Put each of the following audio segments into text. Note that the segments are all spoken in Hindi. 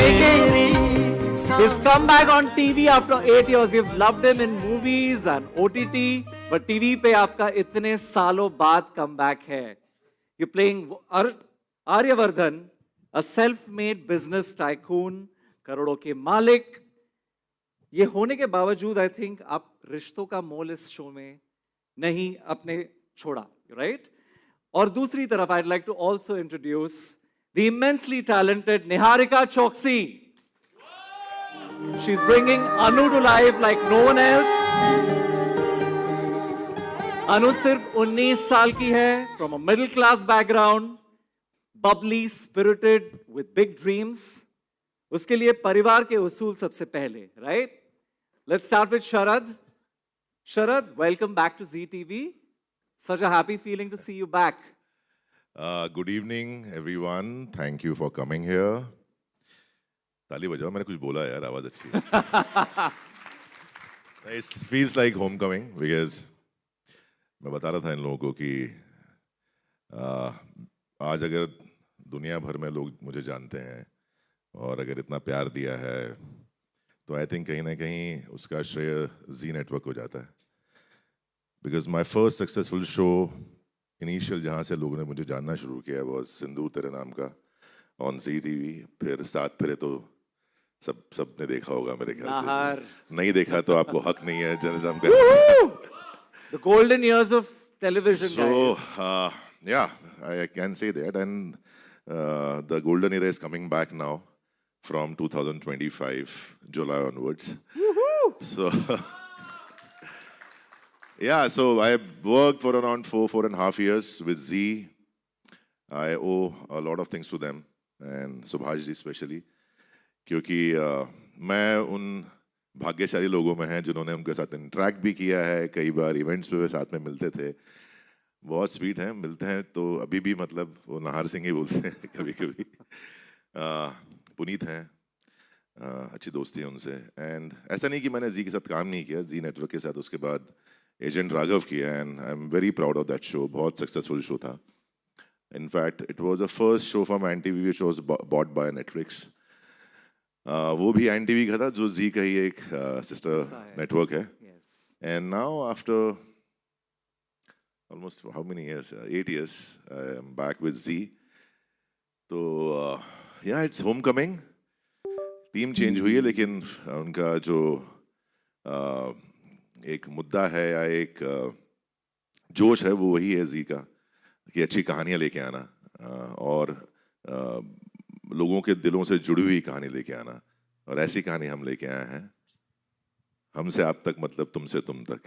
His comeback on TV after 8 years. We've loved him in movies and OTT, but TV पे आपका इतने सालों बाद comeback है. You're playing Aryavardhan, a self-made business tycoon, करोड़ों के मालिक. ये होने के बावजूद I think आप रिश्तों का मोल इस शो में नहीं अपने छोड़ा, right? और दूसरी तरफ I'd like to also introduce the immensely talented Niharika Choksi. She's bringing Anu to life like no one else. Anu सिर्फ 19 साल की है, from a middle class background, bubbly, spirited, with big dreams. उसके लिए परिवार के उसूल सबसे पहले, right? Let's start with Sharad. Sharad, welcome back to Zee TV. Such a happy feeling to see you back. Good evening, everyone. Thank you for coming here. ताली बजाओ, मैंने कुछ बोला यार, आवाज अच्छी है. It feels like homecoming because मैं बता रहा था इन लोगों को कि आज अगर दुनिया भर में लोग मुझे जानते हैं और अगर इतना प्यार दिया है तो आई थिंक कहीं ना कहीं उसका श्रेय जी नेटवर्क को जाता है. Because my first successful show initial जहाँ से लोगों ने मुझे जानना शुरू किया वो सिंदूर तेरे नाम का ऑन जी टीवी. फिर सात फेरे तो सबने देखा होगा मेरे ख्याल से. नहीं देखा तो आपको हक नहीं है जर्नलिज्म का. The golden years of television. So yeah, I can say that, and the golden era is coming back now from 2025 July onwards. So yeah, so I worked for around four and a half years with Zee. I owe a lot of things to them and Subhash ji especially, क्योंकि मैं उन भाग्यशाली लोगों में हैं जिन्होंने उनके साथ इंटरेक्ट भी किया है. कई बार इवेंट्स पे साथ में मिलते थे. बहुत स्वीट हैं, मिलते हैं तो अभी भी मतलब वो नाहर सिंह ही बोलते हैं कभी कभी. पुनीत हैं, अच्छी दोस्ती है उनसे. एंड ऐसा नहीं कि मैंने जी के साथ काम नहीं किया, जी नेटवर्क के साथ उसके बाद एजेंट राघव किया. And I am very proud of that show. बहुत सक्सेसफुल शो था. In fact it was the first show from NTV which was bought by Netflix. वो भी एनटीवी का था जो जी का ही एक सिस्टर नेटवर्क है. And now after almost how many years? 8 years. I am back with Zee. So yeah, it's homecoming. Team change हुई है लेकिन उनका जो एक मुद्दा है या एक जोश है वो वही है Zee का, कि अच्छी कहानियां लेके आना और लोगों के दिलों से जुड़ी हुई कहानी लेके आना. और ऐसी कहानी हम लेके आए हैं. हमसे आप तक मतलब तुमसे तुम तक.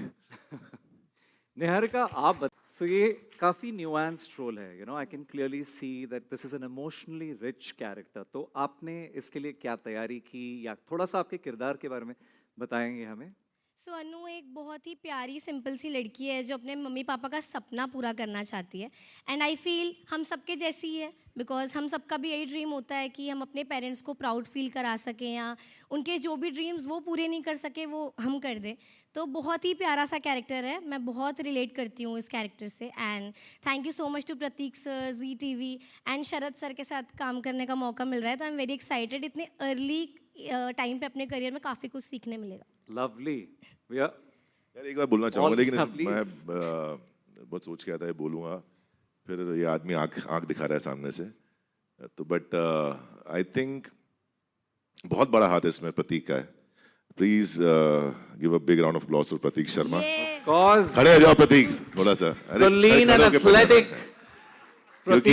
निहारिका, आप so ये काफी nuanced role है, you know, I can clearly see that this is an emotionally rich character. तो आपने इसके लिए क्या तैयारी की या थोड़ा सा आपके किरदार के बारे में बताएंगे हमें? सो अनु एक बहुत ही प्यारी सिंपल सी लड़की है जो अपने मम्मी पापा का सपना पूरा करना चाहती है. एंड आई फील हम सबके जैसी ही है, बिकॉज हम सबका भी यही ड्रीम होता है कि हम अपने पेरेंट्स को प्राउड फील करा सकें या उनके जो भी ड्रीम्स वो पूरे नहीं कर सके वो हम कर दें. तो बहुत ही प्यारा सा कैरेक्टर है, मैं बहुत रिलेट करती हूँ इस कैरेक्टर से. And thank you so much to Pratik sir, Zee TV and Sharad sir के साथ काम करने का मौका मिल रहा है. तो आई एम वेरी एक्साइटेड. इतने अर्ली टाइम पे अपने करियर में काफ़ी कुछ सीखने मिलेगा. लवली. यार एक बार बोलना चाहूँगा लेकिन मैं बहुत सोच के आता है बोलूँगा फिर ये आदमी आँख दिखा रहा है सामने से तो. बट आई थिंक बहुत बड़ा हाथ इसमें प्रतीक का है. Please give a big round of applause for Prateek Sharma. खड़े हो जाओ प्रतीक थोड़ा सा. क्योंकि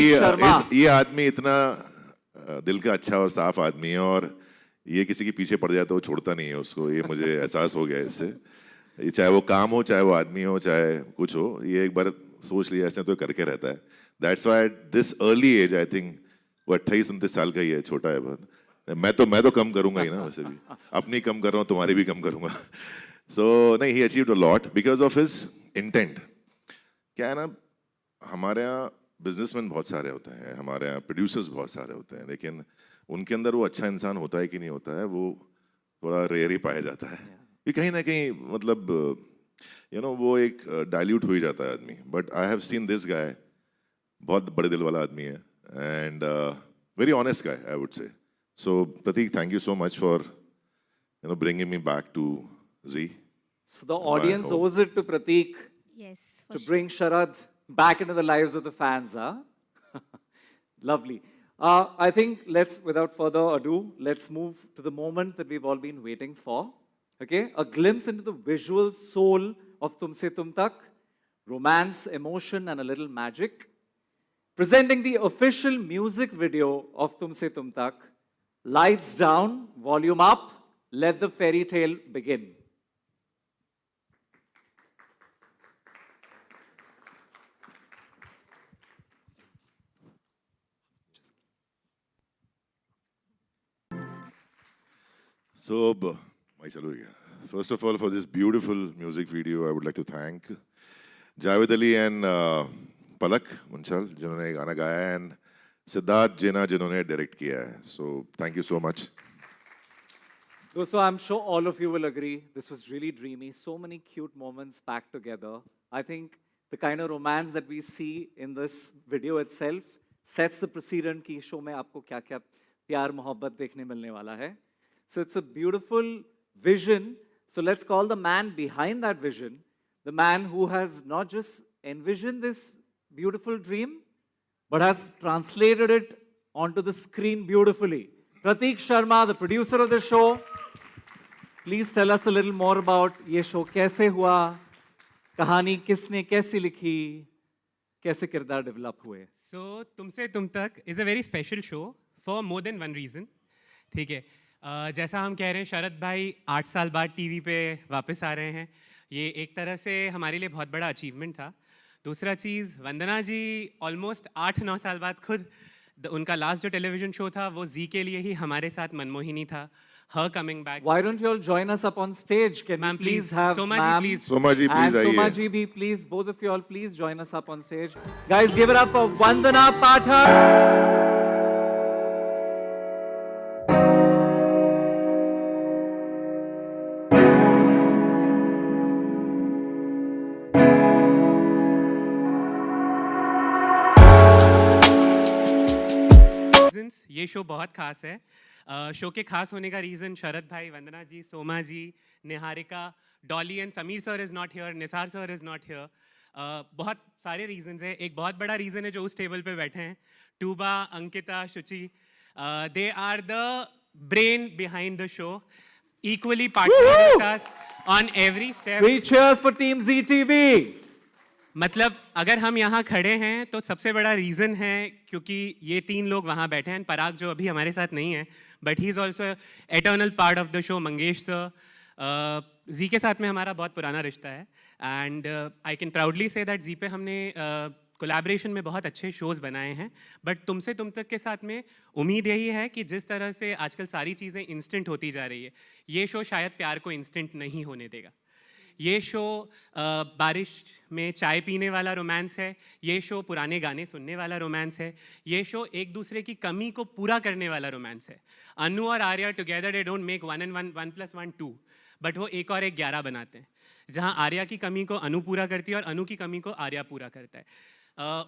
ये आदमी इतना दिल का अच्छा और साफ आदमी है और ये किसी के पीछे पड़ जाए तो वो छोड़ता नहीं है उसको. ये मुझे एहसास हो गया इससे. ये चाहे वो काम हो, चाहे वो आदमी हो, चाहे कुछ हो, ये एक बार सोच लिया ऐसे तो करके रहता है. That's why at this early age I think वो 28-29 साल का ही है, छोटा है बहुत. मैं तो कम करूंगा ही ना, वैसे भी अपनी कम कर रहा हूँ, तुम्हारी भी कम करूंगा. सो नहीं, he achieved a lot because of his intent. क्या है ना, हमारे यहाँ बिजनेसमैन बहुत सारे होते हैं, हमारे यहाँ प्रोड्यूसर्स बहुत सारे होते हैं, लेकिन उनके अंदर वो अच्छा इंसान होता है कि नहीं होता है वो थोड़ा रेयर ही पाया जाता है. ये कहीं ना कहीं मतलब यू नो वो एक डाइल्यूट हो ही जाता है आदमी. But I have seen this guy, बहुत बड़े दिल वाला आदमी है and very honest guy I would say. So Pratik, thank you so much for bringing me back to Z. So the audience owes it to Pratik Yes, for to sure. bring Sharad back into the lives of the fans, huh? Lovely. I think without further ado, let's move to the moment that we've all been waiting for. Okay, a glimpse into the visual soul of Tumse Tum Tak, romance, emotion, and a little magic. Presenting the official music video of Tumse Tum Tak, lights down, volume up, let the fairy tale begin. So, first of all, for this beautiful music video, I would like to thank Javed Ali and Palak Munchal, जिन्होंने गाना गाया, and Siddharth Jena, जिन्होंने direct किया है. So, thank you so much. So I'm sure all of you will agree, this was really dreamy. So many cute moments packed together. I think the kind of romance that we see in this video itself sets the precedent कि show में आपको क्या-क्या प्यार मोहब्बत देखने मिलने वाला है. So it's a beautiful vision. So let's call the man behind that vision, the man who has not just envisioned this beautiful dream, but has translated it onto the screen beautifully. Pratik Sharma, the producer of the show, please tell us a little more about ये show कैसे हुआ, कहानी किसने कैसी लिखी, कैसे किरदार डेवलप हुए. So तुमसे तुम तक is a very special show for more than one reason. ठीक है, जैसा हम कह रहे हैं शरद भाई 8 साल बाद टीवी पे वापस आ रहे हैं, ये एक तरह से हमारे लिए बहुत बड़ा अचीवमेंट था. दूसरा चीज़, वंदना जी ऑलमोस्ट 8-9 साल बाद खुद उनका लास्ट जो टेलीविजन शो था वो जी के लिए ही हमारे साथ मनमोहिनी था. Her coming back. Why don't you all join us up on stage? Can we please have Soma ji, ma'am please. Soma ji, please and Soma आइए. ji bhi, please, both of you all, please join us up on stage. Guys, give it up for Vandana Pathak. reasons, ये शो बहुत खास है. शो के खास होने का रीज़न शरद भाई, Vandana ji, Soma ji, Niharika, Dolly and Sameer sir is not here, Nisar sir is not here. बहुत सारे रीजंस हैं. एक बहुत बड़ा रीज़न है जो उस टेबल पे बैठे हैं, Tuba, Ankita, Shuchi. They are the brain behind the show, equally partnering with us on every step. Three cheers for Team ZTV. मतलब अगर हम यहाँ खड़े हैं तो सबसे बड़ा रीज़न है क्योंकि ये 3 लोग वहाँ बैठे हैं. पराग जो अभी हमारे साथ नहीं है, but he is also eternal part of the show. Mangesh sir, Zee के साथ में हमारा बहुत पुराना रिश्ता है, and I can proudly say that Zee पे हमने कोलैबोरेशन में बहुत अच्छे शोज़ बनाए हैं. बट तुमसे तुम तक के साथ में उम्मीद यही है कि जिस तरह से आजकल सारी चीज़ें इंस्टेंट होती जा रही है, ये शो शायद प्यार को इंस्टेंट नहीं होने देगा. ये शो बारिश में चाय पीने वाला रोमांस है, ये शो पुराने गाने सुनने वाला रोमांस है, ये शो एक दूसरे की कमी को पूरा करने वाला रोमांस है. अनु और Arya together they don't make 1 and 1 1 + 1 2, but वो एक और एक 11 बनाते हैं, जहाँ आर्या की कमी को अनु पूरा करती है और अनु की कमी को आर्या पूरा करता है.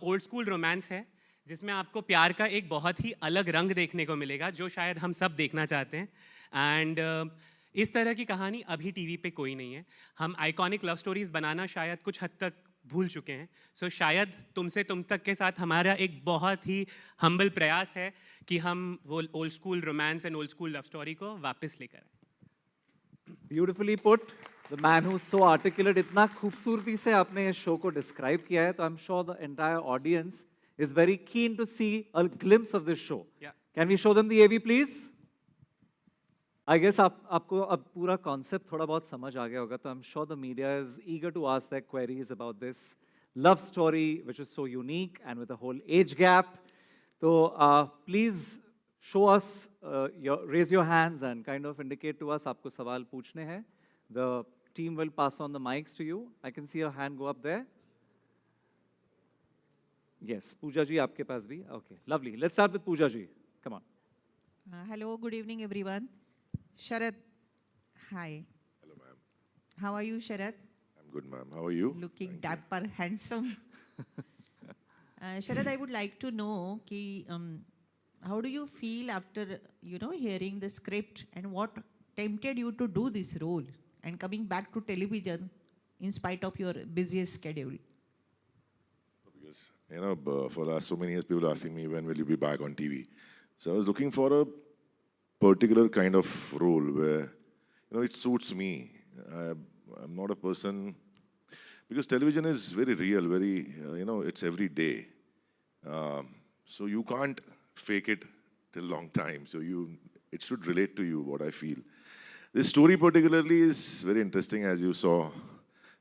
ओल्ड स्कूल रोमांस है जिसमें आपको प्यार का एक बहुत ही अलग रंग देखने को मिलेगा जो शायद हम सब देखना चाहते हैं. एंड इस तरह की कहानी अभी टीवी पे कोई नहीं है. हम आइकॉनिक लव स्टोरीज बनाना शायद कुछ हद तक भूल चुके हैं. सो शायद तुमसे तुम तक के साथ हमारा एक बहुत ही हम्बल प्रयास है कि हम वो old school romance and old school love story को वापस लेकर आए. Beautifully put. The man who's so articulate, इतना खूबसूरती से आपने इस शो को डिस्क्राइब किया है, तो I'm sure the entire audience is very keen to see a glimpse of this show. Yeah. Can we show them the AV, please? I guess आपको अब पूरा concept थोड़ा बहुत समझ आ गया होगा, तो I'm sure the media is eager to ask their queries about this love story, which is so unique and with a whole age gap. So please show us, raise your hands and kind of indicate to us आपको सवाल पूछने हैं. The team will pass on the mics to you. I can see your hand go up there. Yes, Pooja ji, आपके पास भी. Okay, lovely. Let's start with Pooja ji. Come on. Hello, good evening, everyone. Sharad, hi. Hello, ma'am. How are you, Sharad? I'm good, ma'am. How are you? Looking dapper, handsome. Sharad, I would like to know कि how do you feel after, hearing the script, and what tempted you to do this role and coming back to television in spite of your busiest schedule? Because, for the last so many years, people are asking me, when will you be back on TV? So I was looking for a particular kind of role where, it suits me. I'm not a person, because television is very real, very, it's every day. So you can't fake it till long time. So it should relate to you, what I feel. This story particularly is very interesting, as you saw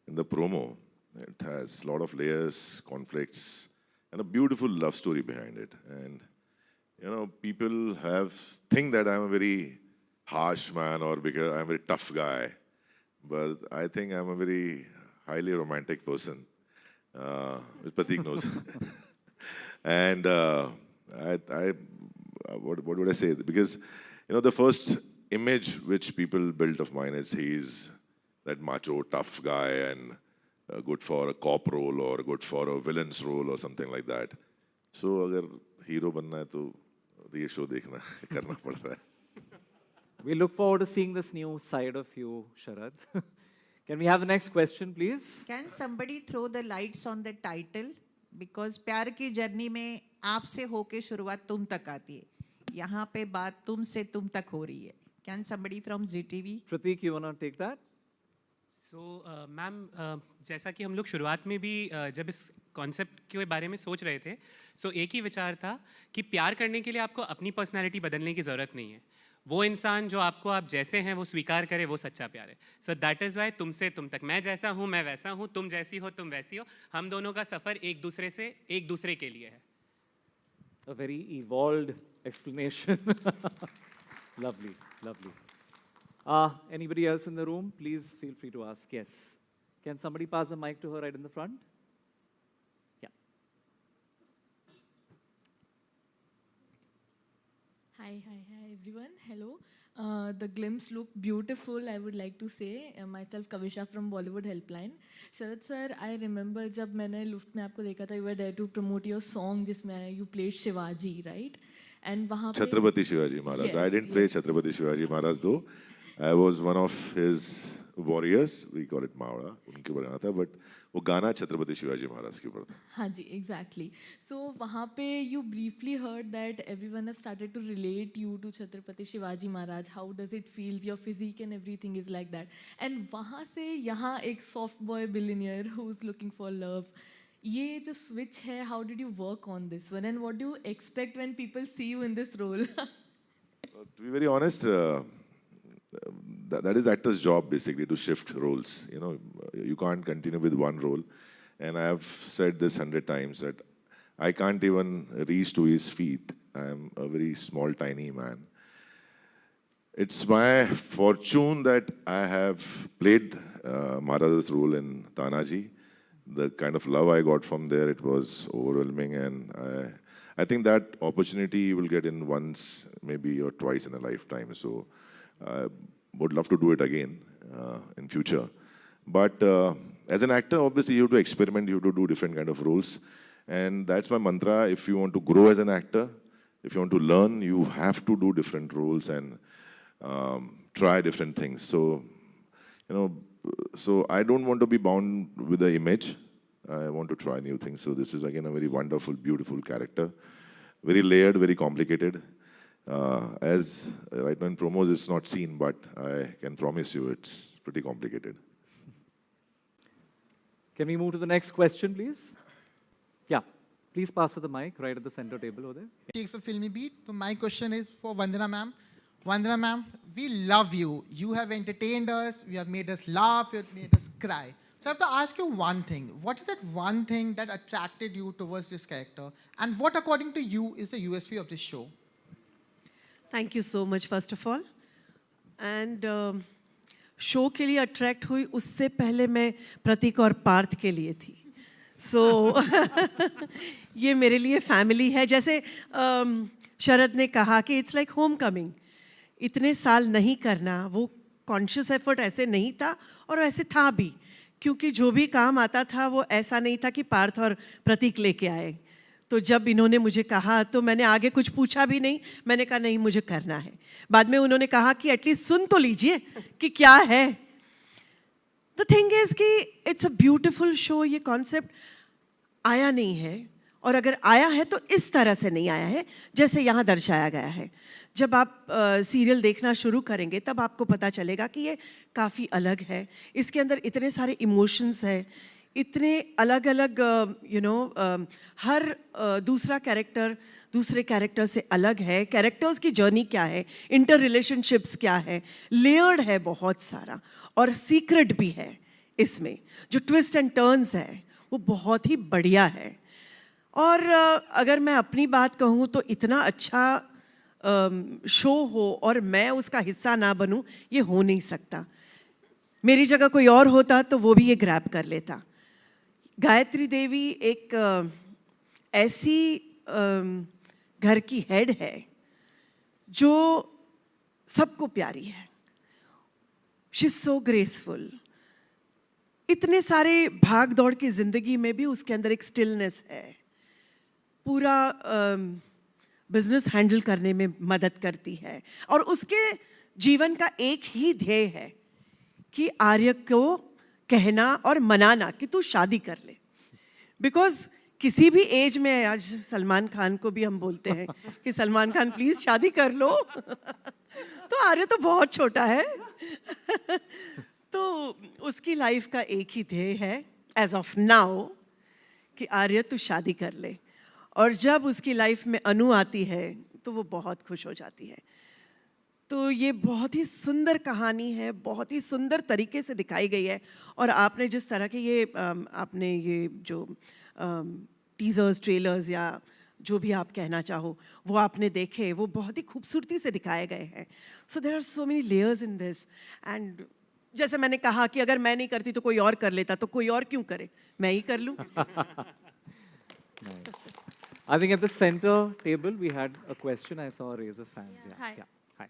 in the promo. It has a lot of layers, conflicts, and a beautiful love story behind it. And, people think that I'm a very harsh man or because I'm a very tough guy. But I think I'm a very highly romantic person, which Pratik knows. And what would I say? Because, the first image which people built of mine is he's that macho, tough guy and good for a cop role or good for a villain's role or something like that. So, अगर hero बनना है तो ये show देखना करना पड़ रहा है. We look forward to seeing this new side of you, Sharad. Can we have the next question, please? Can somebody throw the lights on the title? Because प्यार की जर्नी में आपसे होके शुरुआत तुम तक आती है. यहाँ पे बात तुमसे तुम तक हो रही है. Can somebody from ZTV? Pratik, you want to take that? So ma'am जैसा कि हम लोग शुरुआत में भी जब इस कॉन्सेप्ट के बारे में सोच रहे थे, सो एक ही विचार था कि प्यार करने के लिए आपको अपनी पर्सनैलिटी बदलने की ज़रूरत नहीं है. वो इंसान जो आपको आप जैसे हैं वो स्वीकार करे, वो सच्चा प्यार है. सो दैट इज़ वाई तुमसे तुम तक, मैं जैसा हूँ मैं वैसा हूँ, तुम जैसी हो तुम वैसी हो, हम दोनों का सफ़र एक दूसरे के लिए है. A very evolved explanation. Lovely, lovely. Anybody else in the room? Please feel free to ask. Yes. Can somebody pass the mic to her right in the front? Yeah. Hi everyone. Hello. The glimpse look beautiful, I would like to say. Myself Kavisha from Bollywood Helpline. Sharad sir, I remember जब मैंने लुफ्त में आपको देखा था, you were there to promote your song जिसमें you played Shivaji, right? And वहाँ पे Chhatrapati Shivaji Maharaj. Yes, I didn't play Chhatrapati Shivaji Maharaj though. I was one of his warriors. We call it Mawra. उनके ऊपर गाना था, but वो गाना छत्रपति शिवाजी महाराज के ऊपर था. हाँ जी, exactly. So वहाँ पे you briefly heard that everyone has started to relate you to Chhatrapati Shivaji Maharaj. How does it feels? Your physique and everything is like that. And वहाँ से यहाँ एक soft boy billionaire who's looking for love. ये जो switch है, how did you work on this one? And what do you expect when people see you in this role? To be very honest, that is actor's job basically, to shift roles. You can't continue with one role. And I have said this 100 times that I can't even reach to his feet. I'm a very small, tiny man. It's my fortune that I have played Maharaj's role in Tanaji. The kind of love I got from there, it was overwhelming. And I think that opportunity you will get in once, maybe or twice in a lifetime. So I would love to do it again in future. But as an actor, obviously you have to experiment, you have to do different kind of roles. And that's my mantra. If you want to grow as an actor, if you want to learn, you have to do different roles and try different things. So, so I don't want to be bound with the image. I want to try new things. So this is again a very wonderful, beautiful character. Very layered, very complicated. As right now in promos, it's not seen, but I can promise you it's pretty complicated. Can we move to the next question, please? Yeah. Please pass her the mic right at the center table over there. Take for Filmy Beat. So my question is for Vandana ma'am. Vandana ma'am, we love you. You have entertained us. You have made us laugh. You have made us cry. So I have to ask you one thing. What is that one thing that attracted you towards this character? And what, according to you, is the USP of this show? Thank you so much, first of all. And show के लिए अट्रैक्ट हुई उससे पहले मैं प्रतीक और पार्थ के लिए थी. So ये मेरे लिए फैमिली है. जैसे शरद ने कहा कि इट्स लाइक होम कमिंग. इतने साल नहीं करना, वो कॉन्शियस एफर्ट ऐसे नहीं था और ऐसे था भी, क्योंकि जो भी काम आता था वो ऐसा नहीं था कि पार्थ और प्रतीक लेके आए. तो जब इन्होंने मुझे कहा तो मैंने आगे कुछ पूछा भी नहीं, मैंने कहा नहीं मुझे करना है। बाद में उन्होंने कहा कि एटलीस्ट सुन तो लीजिए कि क्या है। द थिंग इज कि इट्स अ ब्यूटिफुल शो, ये कॉन्सेप्ट आया नहीं है, और अगर आया है तो इस तरह से नहीं आया है जैसे यहाँ दर्शाया गया है। जब आप सीरियल देखना शुरू करेंगे तब आपको पता चलेगा कि ये काफ़ी अलग है, इसके अंदर इतने सारे इमोशंस हैं, इतने अलग अलग हर दूसरा कैरेक्टर दूसरे कैरेक्टर से अलग है, कैरेक्टर्स की जर्नी क्या है, इंटर रिलेशनशिप्स क्या है, लेयर्ड है बहुत सारा, और सीक्रेट भी है इसमें। जो ट्विस्ट एंड टर्न्स है वो बहुत ही बढ़िया है। और अगर मैं अपनी बात कहूँ तो इतना अच्छा शो हो और मैं उसका हिस्सा ना बनूं, ये हो नहीं सकता। मेरी जगह कोई और होता तो वो भी ये ग्रैब कर लेता। गायत्री देवी एक ऐसी घर की हेड है जो सबको प्यारी है। She is so graceful. इतने सारे भाग दौड़ की जिंदगी में भी उसके अंदर एक स्टिलनेस है। पूरा बिजनेस हैंडल करने में मदद करती है, और उसके जीवन का एक ही ध्येय है कि आर्य को कहना और मनाना कि तू शादी कर ले। बिकॉज किसी भी एज में, आज सलमान खान को भी हम बोलते हैं कि सलमान खान प्लीज शादी कर लो तो आर्य तो बहुत छोटा है तो उसकी लाइफ का एक ही ध्येय है एज ऑफ नाउ कि आर्य तू शादी कर ले। और जब उसकी लाइफ में अनु आती है तो वो बहुत खुश हो जाती है। तो ये बहुत ही सुंदर कहानी है, बहुत ही सुंदर तरीके से दिखाई गई है। और आपने जिस तरह के आपने ये जो टीजर्स, ट्रेलर्स या जो भी आप कहना चाहो वो आपने देखे, वो बहुत ही खूबसूरती से दिखाए गए हैं। So there are so many layers in this. And जैसे मैंने कहा कि अगर मैं नहीं करती तो कोई और कर लेता, तो कोई और क्यों करे, मैं ही कर लूँ। Nice. I think at the center table we had a question. I saw a raise of hands. Hi. Hi.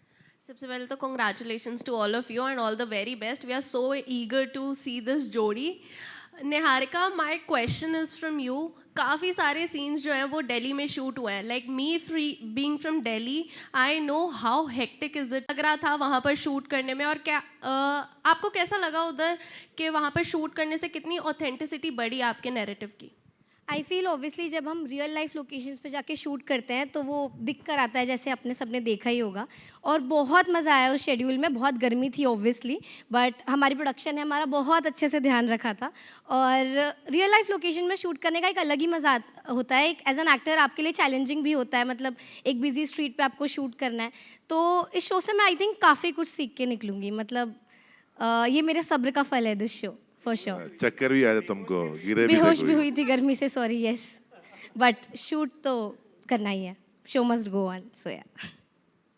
सबसे पहले तो congratulations to all of you and all the very best. We are so eager to see this जोड़ी। Niharika, my question is from you. काफ़ी सारे scenes जो हैं वो दिल्ली में शूट हुए हैं। Like me being from Delhi, I know how hectic is it। लग रहा था वहाँ पर शूट करने में, और क्या आपको कैसा लगा उधर कि वहाँ पर शूट करने से कितनी ऑथेंटिसिटी बढ़ी आपके नैरेटिव की? आई फील ऑब्वियसली जब हम रियल लाइफ लोकेशंस पे जाके शूट करते हैं तो वो दिख कर आता है जैसे अपने सबने देखा ही होगा। और बहुत मज़ा आया उस शेड्यूल में। बहुत गर्मी थी ऑब्वियसली, बट हमारी प्रोडक्शन ने हमारा बहुत अच्छे से ध्यान रखा था। और रियल लाइफ लोकेशन में शूट करने का एक अलग ही मज़ा होता है। एक एज एन एक्टर आपके लिए चैलेंजिंग भी होता है, मतलब एक बिजी स्ट्रीट पे आपको शूट करना है। तो इस शो से मैं आई थिंक काफ़ी कुछ सीख के निकलूँगी। मतलब ये मेरे सब्र का फल है दिस शो फॉर श्योर। चक्कर भी आया तुमको, गिरे भी बेहोश भी हुई थी गर्मी से, सॉरी। यस, बट शूट तो करना ही है। शो मस्ट गो ऑन, सो या।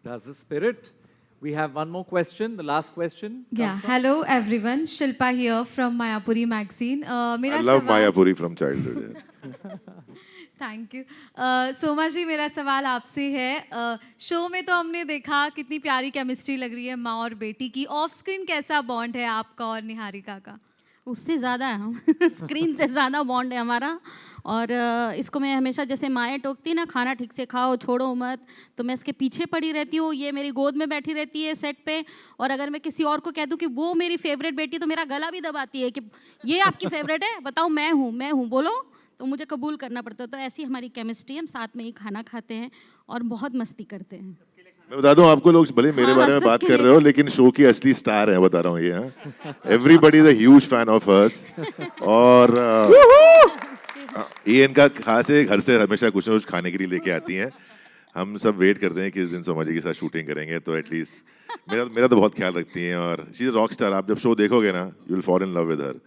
That's the spirit. We have one more question, the last question. Yeah, hello everyone. Shilpa here from Mayapuri magazine. I love Mayapuri from childhood. Thank you Soma ji. मेरा सवाल आपसे है, शो में तो हमने देखा कितनी प्यारी केमिस्ट्री लग रही है माँ और बेटी की। ऑफ स्क्रीन कैसा बॉन्ड है आपका और निहारिका का? उससे ज़्यादा है हम स्क्रीन से ज़्यादा बॉन्ड है हमारा। और इसको मैं हमेशा, जैसे माएँ टोकती ना खाना ठीक से खाओ, छोड़ो मत, तो मैं इसके पीछे पड़ी रहती हूँ। ये मेरी गोद में बैठी रहती है सेट पे, और अगर मैं किसी और को कह दूँ कि वो मेरी फेवरेट बेटी, तो मेरा गला भी दबाती है कि ये आपकी फेवरेट है, बताओ मैं हूँ बोलो, तो मुझे कबूल करना पड़ता है। तो ऐसी हमारी केमिस्ट्री, हम साथ में ही खाना खाते हैं और बहुत मस्ती करते हैं। मैं बता दूं आपको, लोग भले मेरे बारे में बात कर रहे हो लेकिन शो की असली स्टार है, बता रहा हूँ ये। Everybody is a huge fan of hers. और ये इनका खास है, घर से हमेशा कुछ ना कुछ खाने के लिए लेके आती हैं। हम सब वेट करते हैं कि इस दिन सोमा जी के साथ शूटिंग करेंगे, तो एटलीस्ट मेरा तो बहुत ख्याल रखती हैं। और she is a rock star. आप जब शो देखोगे ना, you will fall in love with her.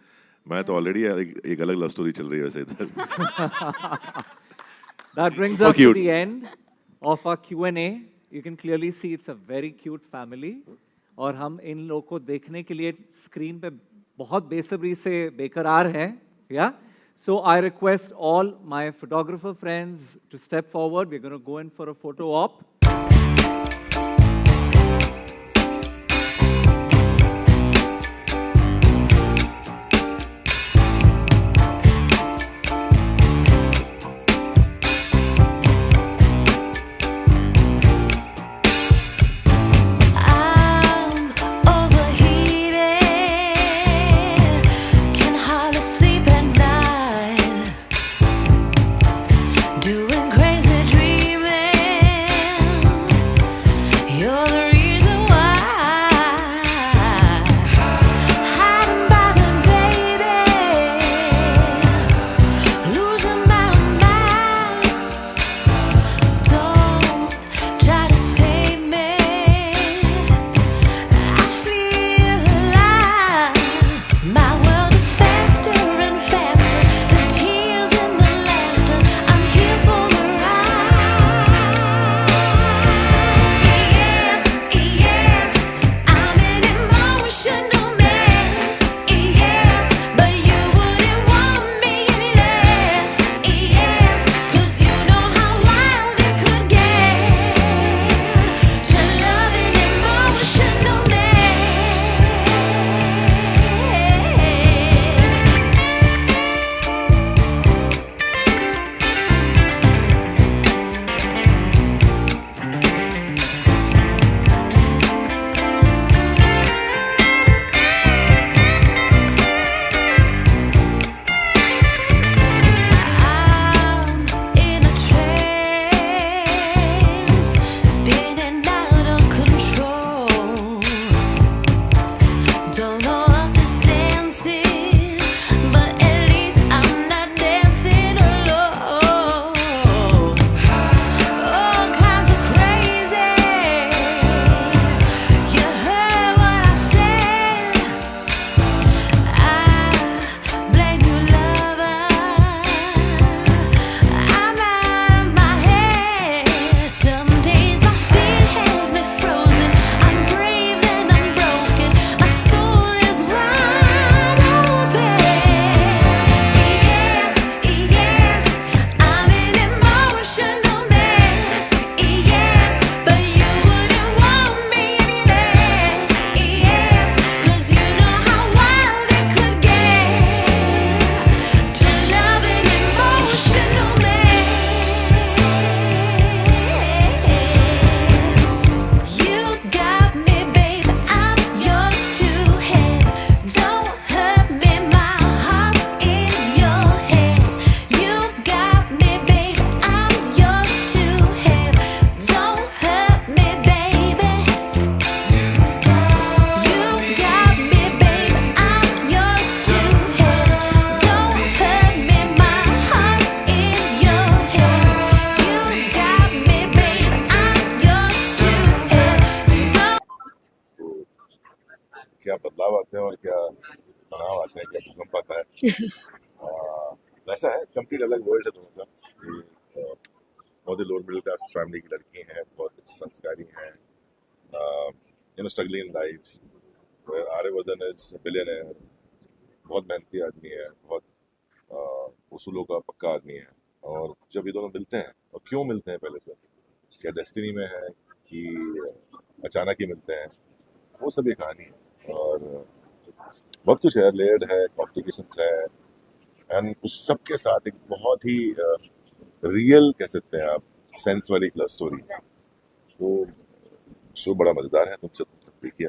मैं तो ऑलरेडी एक अलग लव स्टोरी चल रही है वैसे इधर। That brings us to the end of our Q&A. You can clearly see it's a very cute family. और हम इन लोगों को देखने के लिए स्क्रीन पे बहुत बेसब्री से बेकरार हैं। Yeah? So I request all my photographer friends to step forward. We're going to go in for a photo op. क्या बदलाव आते हैं और क्या तनाव आते हैं, क्या भूकंप आता है। वैसा है, कंप्लीट अलग वर्ल्ड है दोनों का। बहुत ही लोअर मिडिल क्लास फैमिली की लड़की हैं, बहुत संस्कारी हैं, struggling in life. Aryavardhan is billionaire, बहुत मेहनती आदमी है, बहुत उसूलों का पक्का आदमी है। और जब ये दोनों मिलते हैं, और क्यों मिलते हैं, पहले तो क्या डेस्टिनी में है कि अचानक ही मिलते हैं, वो सब ये कहानी है। और बहुत कुछ है, लेयर्ड है, कॉम्प्लिकेशंस है, एंड उस सब के साथ एक बहुत ही रियल कह सकते हैं आप, सेंस वाली लव स्टोरी। तो शो बड़ा मजेदार है, तुम सब देखिए।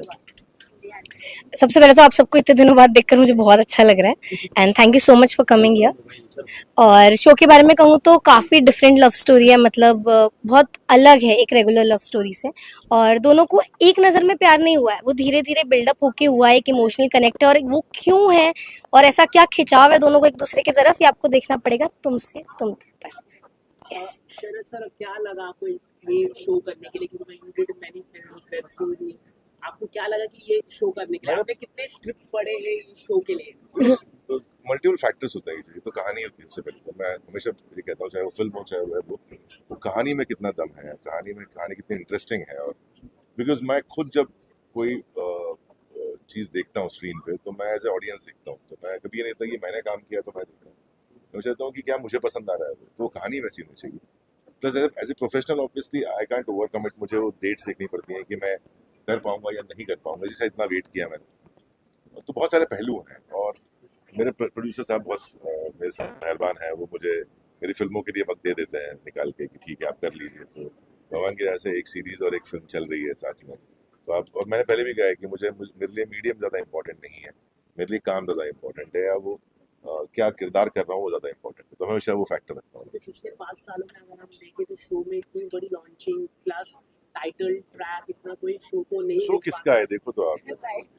सबसे पहले तो आप सबको इतने दिनों बाद देखकर मुझे बहुत अच्छा लग रहा है and thank you so much for coming here. और शो के बारे में कहूँ तो काफ़ी डिफरेंट लव स्टोरी है, मतलब बहुत अलग है एक रेगुलर लव स्टोरी से। और दोनों को एक नज़र में प्यार नहीं हुआ है, वो धीरे धीरे बिल्डअप होके हुआ है, एक इमोशनल कनेक्ट है। और वो क्यों है और ऐसा क्या खिंचाव है दोनों को एक दूसरे की तरफ, ये आपको देखना पड़ेगा तुमसे तुम तक पर। यस शरद सर, क्या लगा आपको ये शो करने के लिए, क्योंकि you did many films, web series, आपको क्या लगा कि ये शो करने के लिए आपने कितने स्क्रिप्ट पढ़े हैं इस शो के लिए? मल्टीपल फैक्टर्स होते हैं, ये तो कहानी होती है। उससे पहले तो मैं हमेशा ये कहता हूँ, चाहे वो फिल्म हो चाहे वो वेब हो, वो कहानी में कितना दम है, कहानी कितनी इंटरेस्टिंग है। और बिकॉज मैं खुद जब कोई चीज़ देखता हूँ स्क्रीन पे, तो मैं एज ए ऑडियंस देखता हूँ, तो मैं कभी ये नहीं कहता कि मैंने काम किया तो मैं देखता हूँ। मैं चाहता हूँ कि क्या मुझे पसंद आ रहा है, तो कहानी वैसी होनी चाहिए। Plus as a professional obviously I can't overcome it, मुझे वो डेट्स देखनी पड़ती हैं कि मैं कर पाऊंगा या नहीं कर पाऊंगा, जिससे इतना वेट किया मैंने। तो बहुत सारे पहलू हैं, और मेरे प्रोड्यूसर साहब बहुत मेरे साथ मेहरबान हैं, वो मुझे मेरी फिल्मों के लिए वक्त दे देते हैं निकाल के कि ठीक है आप कर लीजिए। तो भगवान की वजह से एक सीरीज़ और एक फिल्म चल रही है साथ में। तो आप, और मैंने पहले भी कहा है कि मेरे लिए मीडियम ज़्यादा इंपॉर्टेंट नहीं है, मेरे लिए काम ज़्यादा इंपॉर्टेंट है, या वो क्या किरदार कर रहा हूँ वो ज़्यादा इंपॉर्टेंट है। तो हमेशा वो फैक्टर रखता हूँ। पिछले 5 सालों में अगर हम देखें तो शो में इतनी बड़ी लॉन्चिंग प्लस टाइटल ट्रैक, इतना कोई शो को नहीं। शो किसका है देखो तो आप,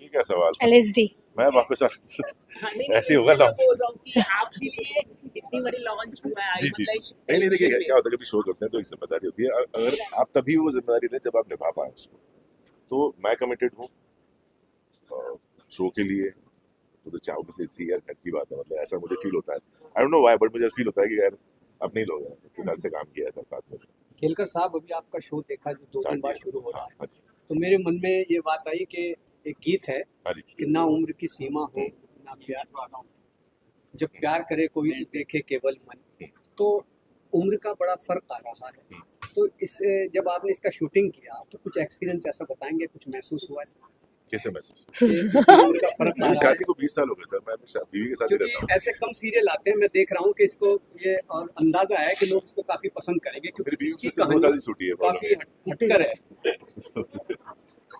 ये क्या सवाल था? LSD मैं वापस ऐसे होगा लॉन्च। बोल रहा हूँ कि आपके लिए इतनी बड़ी लॉन्च हुआ है। जी नहीं देखिए क्या होता है, कभी शो करते हैं तो एक जिम्मेदारी होती है, अगर आप तभी वो जिम्मेदारी लें जब आप निभा पाए उसको। तो मैं कमिटेड हूँ शो के लिए, तो चाहूँ से यार अच्छी बात है, मतलब ऐसा मुझे फील होता है। I don't know why, but मुझे फील होता है कि यार अपने ही लोग हैं, फिलहाल से काम किया था साथ में। खेलकर साहब, अभी आपका शो देखा जो 2 दिन बाद शुरू हो रहा है, तो मेरे मन में ये बात आई कि एक गीत है कि ना उम्र की सीमा हो ना प्यार, जब प्यार करे कोई तो देखे केवल मन। तो उम्र का बड़ा फर्क आ रहा है, तो इस जब आपने इसका शूटिंग किया तो कुछ एक्सपीरियंस ऐसा बताएंगे, कुछ महसूस हुआ है? कैसे महसूस? उम्र का फर्क आ रहा है। शादी को 20 साल हो गए सर, मैं बीवी के साथ ही रहता हूँ। ऐसे कम सीरियल आते हैं, मैं देख रहा हूँ कि इसको ये और अंदाजा है कि लोग इसको काफी पसंद करेंगे, क्योंकि इसकी कहानी छुट्टी है, काफी हटकर है।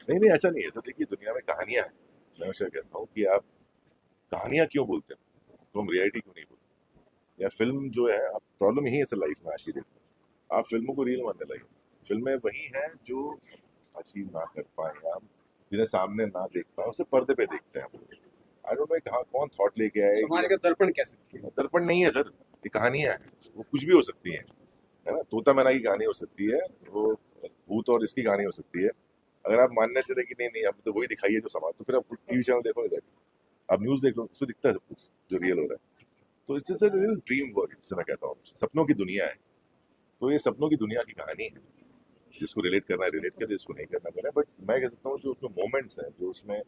नहीं ऐसा नहीं है सर। देखिए दुनिया में कहानियां हैं, मैं हमेशा कहता हूँ कि आप कहानियां क्यों बोलते हैं, तो हम रियलिटी क्यों नहीं बोलते। या फिल्म जो है, आप प्रॉब्लम यही है सर लाइफ में आज की डेट में, आप फिल्मों को रील मानने लगे। फिल्में वही हैं जो अचीव ना कर पाए, हम जिन्हें सामने ना देख पाए, उसे पर्दे पे देखते हैं हम लोग। आई डोंट नो कहाँ कौन थॉट लेके आए। समाज का दर्पण कैसे? दर्पण नहीं है सर, ये कहानियां हैं, वो कुछ भी हो सकती हैं, है ना। तोता मैना की कहानी हो सकती है, वो भूत और इसकी कहानी हो सकती है। अगर आप मानने चले कि नहीं हम तो वही दिखाइए जो समाज, तो फिर आप टीवी चैनल देखो, आप न्यूज़ देख लो, उसमें दिखता है सब कुछ जो रियल हो रहा है। तो it's a real dream world, जिसे मैं कहता हूँ, सपनों की दुनिया है। तो ये सपनों की दुनिया की कहानी है, जिसको रिलेट करना है रिलेट करे, जिसको नहीं करना करे। बट मैं कह सकता हूँ जो उसमें मोमेंट्स हैं, जो उसमें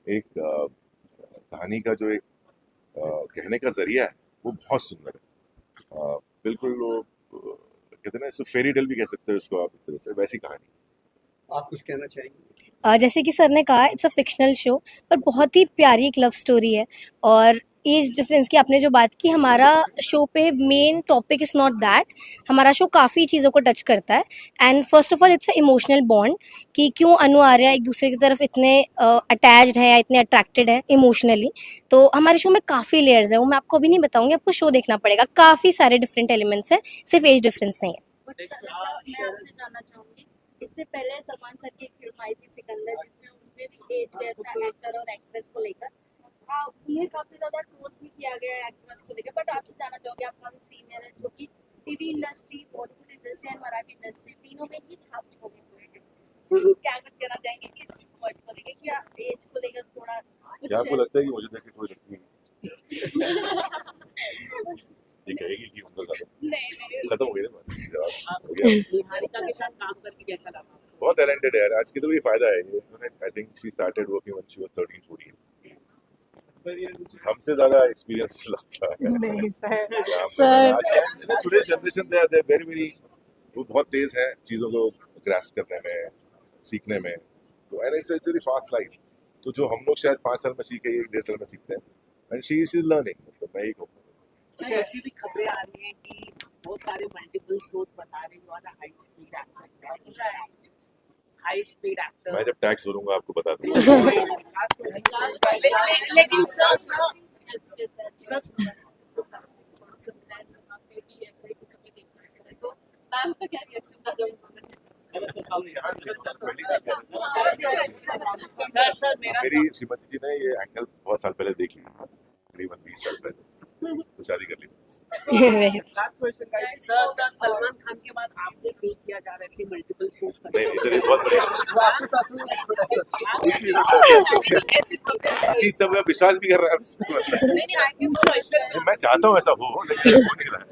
एक कहानी का जो एक कहने का जरिया है, वो बहुत सुंदर है। बिल्कुल वो कहते हैं ना, फेरी टेल भी कह सकते हैं उसको आप, एक तरह से वैसी कहानी। आप कुछ कहना चाहेंगे? जैसे कि सर ने कहा, इट्स अ फिक्शनल शो, पर बहुत ही प्यारी एक लव स्टोरी है। और एज डिफरेंस की आपने जो बात की, हमारा शो पे main topic is not that. हमारा शो काफ़ी चीज़ों को टच करता है। And first of all it's a emotional bond, कि क्यों अनु आर्या एक दूसरे की तरफ इतने अटैच्ड हैं या इतने अट्रैक्टेड हैं इमोशनली। तो हमारे शो में काफ़ी लेयर्स है, वो मैं आपको अभी नहीं बताऊँगी, आपको शो देखना पड़ेगा। काफ़ी सारे डिफरेंट एलिमेंट्स हैं, सिर्फ एज डिफरेंस नहीं है। इससे पहले सलमान सर की एक फिल्म आई थी सिकंदर, जिसमें उनमें भी एज गैप था एक्टर और एक्ट्रेस को लेकर। हाँ, उन्हें काफी ज्यादा ट्रोल भी किया गया है एक्ट्रेस को लेकर। बट आपसे जानना चाहूंगी, आप काफी सीनियर है, जो कि TV industry, Bollywood industry and Marathi industry तीनों में ही छाप छोड़े हुए हैं। क्या कुछ कहना चाहेंगे इस वर्ड को लेकर, क्या एज को लेकर थोड़ा क्या आपको लगता है कि मुझे देख के कोई लड़की ये कहेगी कि उनका खत्म हो गया ना बात? निहारिका के साथ काम करके कैसा लगा? बहुत टैलेंटेड है यार, आज की तो ये फायदा है, I think she started working when she was 13-14, हमसे ज्यादा एक्सपीरियंस लगता है। नहीं sir today generation they are very very, वो बहुत तेज है चीजों को ग्रास्प करने में, सीखने में, तो and it's very fast life. तो जो हम लोग शायद 5 साल में सीखे, 1-1.5 साल में सीखते हैं, एंड शी इज लर्निंग। तो मैं ही कहूँगा कुछ ऐसी भी खबरें आ रही हैं कि बहुत सारे मल्टीपल सोर्स बता रहे हैं you are the high speed actor, high speed actor. मैं जब टैक्स भरूंगा आपको बता दूंगा। लेकिन सर मैम का क्या रिएक्शन था जब मेरी श्रीमती जी ने ये एंगल बहुत साल पहले देख ली, करीबन 20 साल पहले, तो शादी कर ली। सलमान खान के बाद आपने पे किया जा रहा है ऐसी मल्टीपल सोर्स पर? नहीं सर, ये बहुत बढ़िया, इसी सब में विश्वास भी कर रहा है। मैं चाहता हूँ ऐसा हो, लेकिन हो नहीं रहा है।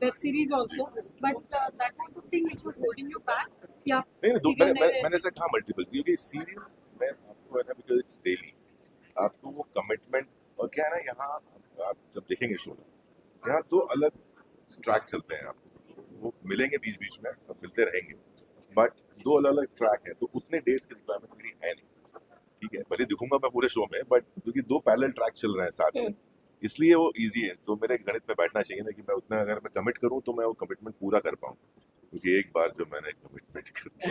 Web series also, but that was something which was holding you back. नहीं, मैंने ऐसा कहा मल्टीपल, क्योंकि सीरियल में आपको है ना, बिकॉज इट्स डेली, आपको वो कमिटमेंट, और क्या है ना, यहाँ आप जब देखेंगे शो में, यहाँ 2 अलग ट्रैक चलते हैं, आपको वो मिलेंगे बीच बीच में, और मिलते रहेंगे, बट 2 अलग अलग ट्रैक है, तो उतने डेट्स की रिक्वायरमेंट मेरी है नहीं, ठीक है। भले दिखूंगा मैं पूरे शो में, बट क्योंकि 2 पैरेलल ट्रैक चल रहे हैं साथ में, इसलिए वो इजी है। तो मेरे गणित में बैठना चाहिए ना कि मैं उतना अगर मैं कमिट करूं तो मैं वो कमिटमेंट पूरा कर पाऊं, क्योंकि एक बार जो मैंने कमिटमेंट कर दिया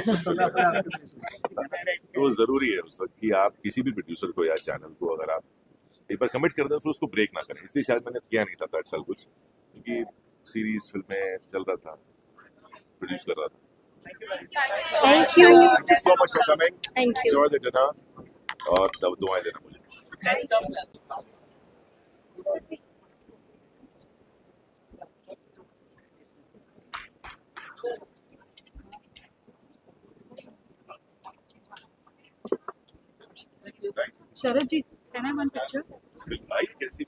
तो जरूरी है उस वक्त कि आप किसी भी प्रोड्यूसर को या चैनल को अगर आप एक बार कमिट कर दें फिर उसको ब्रेक ना करें। इसलिए शायद मैंने किया नहीं था 8 साल कुछ, क्योंकि सीरीज फिल्में चल रहा था, प्रोड्यूस कर रहा था। Thank you. Thank you so much for coming. Thank you. Enjoy the dinner और दुआएं देना मुझे। Sharad ji, can I have one picture? भाई कैसी